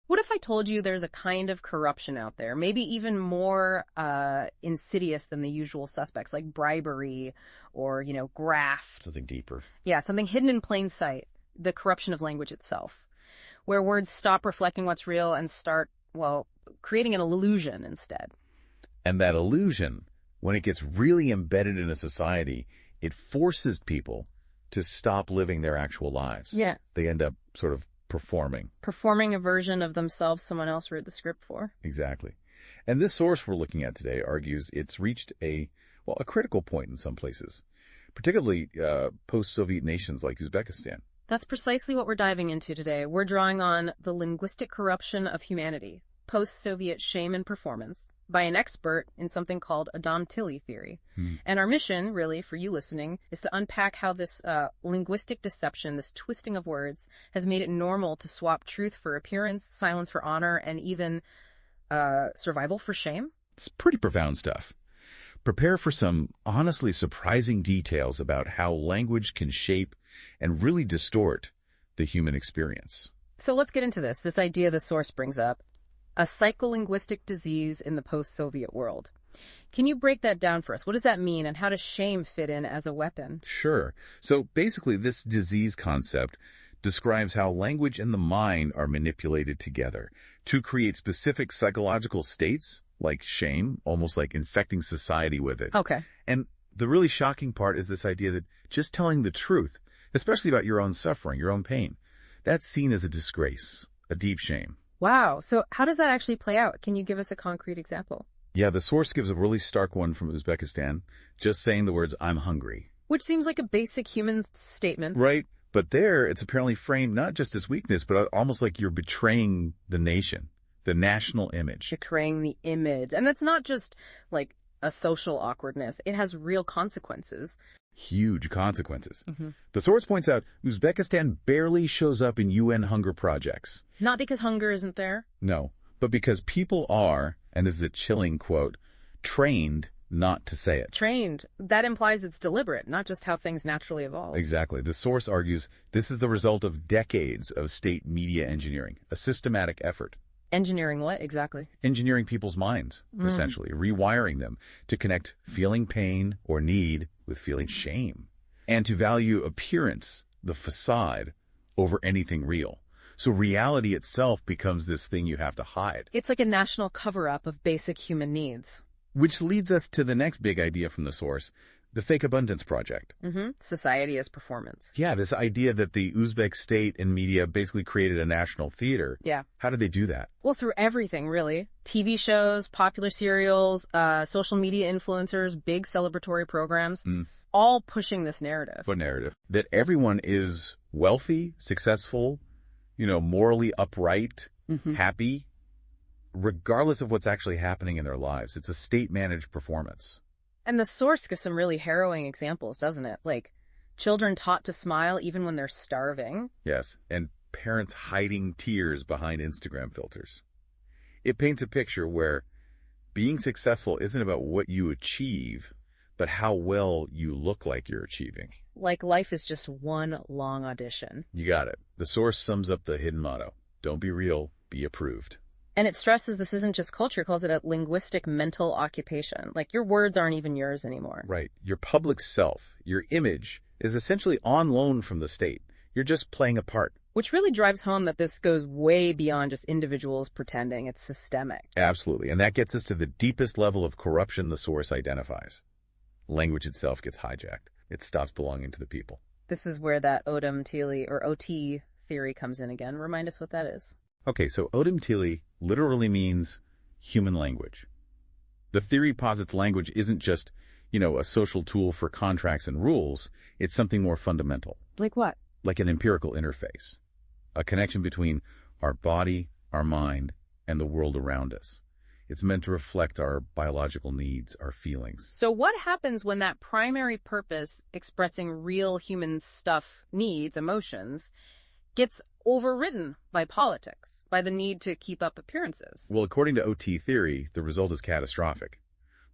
What if I told you there's a kind of corruption out there, maybe even more insidious than the usual suspects, like bribery or, graft? Something deeper. Yeah, something hidden in plain sight, the corruption of language itself, where words stop reflecting what's real and start, well, creating an illusion instead. And that illusion, when it gets really embedded in a society, it forces people to stop living their actual lives. Yeah. They end up sort of performing. Performing a version of themselves someone else wrote the script for. Exactly. And this source we're looking at today argues it's reached a critical point in some places, particularly post-Soviet nations like Uzbekistan. That's precisely what we're diving into today. We're drawing on the linguistic corruption of humanity, post-Soviet shame and performance, by an expert in something called Odam Tili theory. And our mission, really, for you listening, is to unpack how this linguistic deception, this twisting of words, has made it normal to swap truth for appearance, silence for honor, and even survival for shame. It's pretty profound stuff. Prepare for some honestly surprising details about how language can shape and really distort the human experience. So let's get into this idea the source brings up. A psycholinguistic disease in the post-Soviet world. Can you break that down for us? What does that mean, and how does shame fit in as a weapon? Sure. So basically, this disease concept describes how language and the mind are manipulated together to create specific psychological states, like shame, almost like infecting society with it. Okay. And the really shocking part is this idea that just telling the truth, especially about your own suffering, your own pain, that's seen as a disgrace, a deep shame. Wow. So how does that actually play out? Can you give us a concrete example? Yeah, the source gives a really stark one from Uzbekistan, just saying the words, "I'm hungry." Which seems like a basic human statement. Right. But there, it's apparently framed not just as weakness, but almost like you're betraying the nation, the national image. Betraying the image. And that's not just like a social awkwardness. It has real consequences. Huge consequences. The source points out Uzbekistan barely shows up in UN hunger projects. Not because hunger isn't there? No, but because people are, and this is a chilling quote, trained not to say it. Trained. That implies it's deliberate, not just how things naturally evolve. Exactly. The source argues this is the result of decades of state media engineering, a systematic effort. Engineering what exactly? Engineering people's minds, essentially, rewiring them to connect feeling pain or need with feeling shame, and to value appearance, the facade, over anything real. So reality itself becomes this thing you have to hide. It's like a national cover-up of basic human needs. Which leads us to the next big idea from the source, the fake abundance project. Society as performance. Yeah, this idea that the Uzbek state and media basically created a national theater. Yeah. How did they do that? Well, through everything, really. TV shows, popular serials, social media influencers, big celebratory programs, all pushing this narrative. What narrative? That everyone is wealthy, successful, morally upright, happy, regardless of what's actually happening in their lives. It's a state-managed performance. And the source gives some really harrowing examples, doesn't it? Like children taught to smile even when they're starving. Yes, and parents hiding tears behind Instagram filters. It paints a picture where being successful isn't about what you achieve, but how well you look like you're achieving. Like life is just one long audition. You got it. The source sums up the hidden motto. Don't be real, be approved. And it stresses this isn't just culture, it calls it a linguistic mental occupation. Like your words aren't even yours anymore. Right. Your public self, your image, is essentially on loan from the state. You're just playing a part. Which really drives home that this goes way beyond just individuals pretending. It's systemic. Absolutely. And that gets us to the deepest level of corruption the source identifies. Language itself gets hijacked. It stops belonging to the people. This is where that Odam Tili, or OT theory, comes in again. Remind us what that is. Okay, so Odam Tili literally means human language. The theory posits language isn't just, a social tool for contracts and rules. It's something more fundamental. Like what? Like an empirical interface. A connection between our body, our mind, and the world around us. It's meant to reflect our biological needs, our feelings. So what happens when that primary purpose, expressing real human stuff, needs, emotions, gets overridden by politics, by the need to keep up appearances? Well, according to OT theory, the result is catastrophic.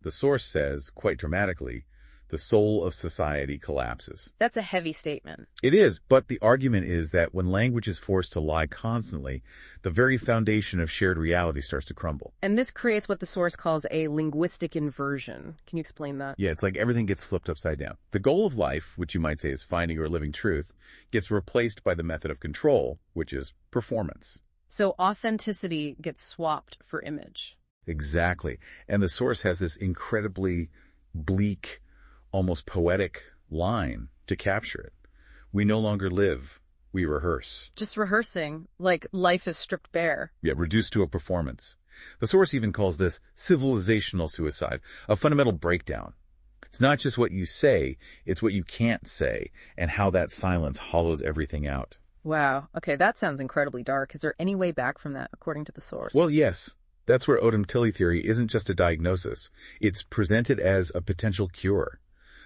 The source says, quite dramatically, The soul of society collapses. That's a heavy statement. It is, but the argument is that when language is forced to lie constantly, the very foundation of shared reality starts to crumble. And this creates what the source calls a linguistic inversion. Can you explain that? Yeah, it's like everything gets flipped upside down. The goal of life, which you might say is finding or living truth, gets replaced by the method of control, which is performance. So authenticity gets swapped for image. Exactly. And the source has this incredibly bleak, almost poetic line to capture it. We no longer live, we rehearse. Just rehearsing, like life is stripped bare. Yeah, reduced to a performance. The source even calls this civilizational suicide, a fundamental breakdown. It's not just what you say, it's what you can't say, and how that silence hollows everything out. Wow. Okay, that sounds incredibly dark. Is there any way back from that, according to the source? Well, yes. That's where Odam Tili theory isn't just a diagnosis. It's presented as a potential cure.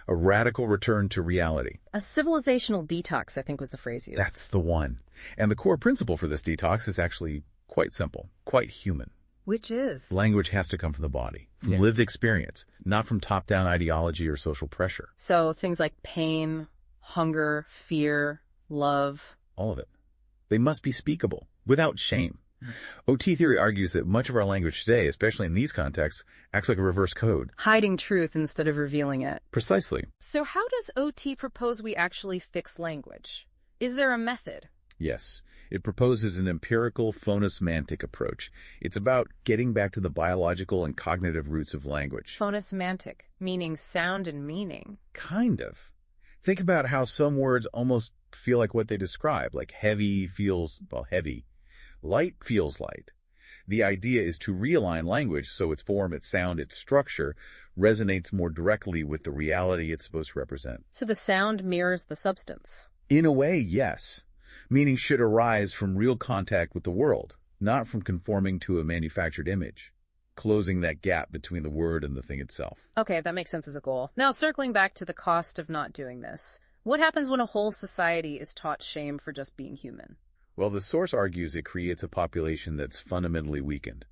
A radical return to reality. A civilizational detox, I think was the phrase used. That's the one. And the core principle for this detox is actually quite simple, quite human. Which is? Language has to come from the body, from lived experience, not from top-down ideology or social pressure. So things like pain, hunger, fear, love. All of it. They must be speakable, without shame. OT theory argues that much of our language today, especially in these contexts, acts like a reverse code. Hiding truth instead of revealing it. Precisely. So how does OT propose we actually fix language? Is there a method? Yes. It proposes an empirical phonosemantic approach. It's about getting back to the biological and cognitive roots of language. Phonosemantic, meaning sound and meaning. Kind of. Think about how some words almost feel like what they describe, like heavy feels, well, heavy. Light feels light. The idea is to realign language so its form, its sound, its structure resonates more directly with the reality it's supposed to represent. So the sound mirrors the substance. In a way, yes. Meaning should arise from real contact with the world, not from conforming to a manufactured image, closing that gap between the word and the thing itself. Okay, that makes sense as a goal. Now, circling back to the cost of not doing this, what happens when a whole society is taught shame for just being human? Well, the source argues it creates a population that's fundamentally weakened.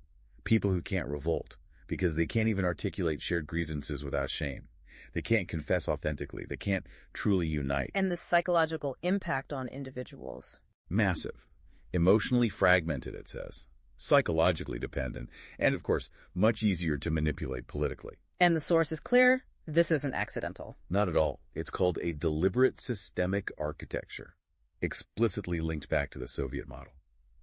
People who can't revolt, because they can't even articulate shared grievances without shame. They can't confess authentically. They can't truly unite. And the psychological impact on individuals? Massive. Emotionally fragmented, it says. Psychologically dependent. And, of course, much easier to manipulate politically. And the source is clear. This isn't accidental. Not at all. It's called a deliberate systemic architecture, explicitly linked back to the Soviet model.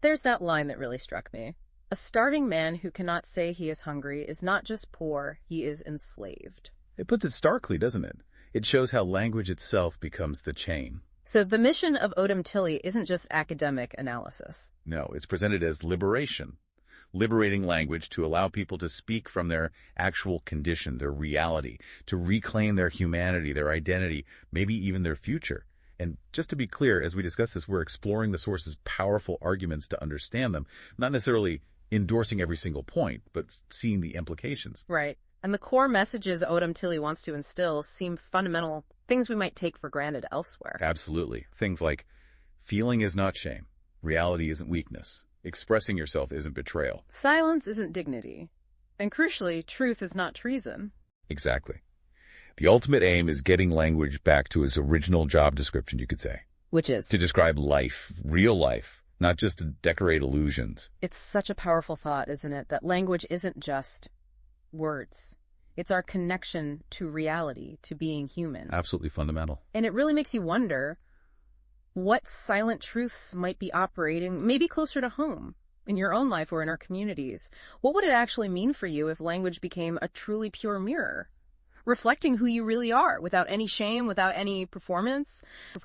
There's that line that really struck me. A starving man who cannot say he is hungry is not just poor, he is enslaved. It puts it starkly, doesn't it? It shows how language itself becomes the chain. So the mission of Odam Tili isn't just academic analysis. No, it's presented as liberation. Liberating language to allow people to speak from their actual condition, their reality, to reclaim their humanity, their identity, maybe even their future. And just to be clear, as we discuss this, we're exploring the source's powerful arguments to understand them, not necessarily endorsing every single point, but seeing the implications. Right. And the core messages Odam Tili wants to instill seem fundamental, things we might take for granted elsewhere. Absolutely. Things like, feeling is not shame. Reality isn't weakness. Expressing yourself isn't betrayal. Silence isn't dignity. And crucially, truth is not treason. Exactly. The ultimate aim is getting language back to its original job description, you could say. Which is? To describe life, real life, not just to decorate illusions. It's such a powerful thought, isn't it? That language isn't just words. It's our connection to reality, to being human. Absolutely fundamental. And it really makes you wonder what silent truths might be operating maybe closer to home in your own life or in our communities. What would it actually mean for you if language became a truly pure mirror, reflecting who you really are without any shame, without any performance?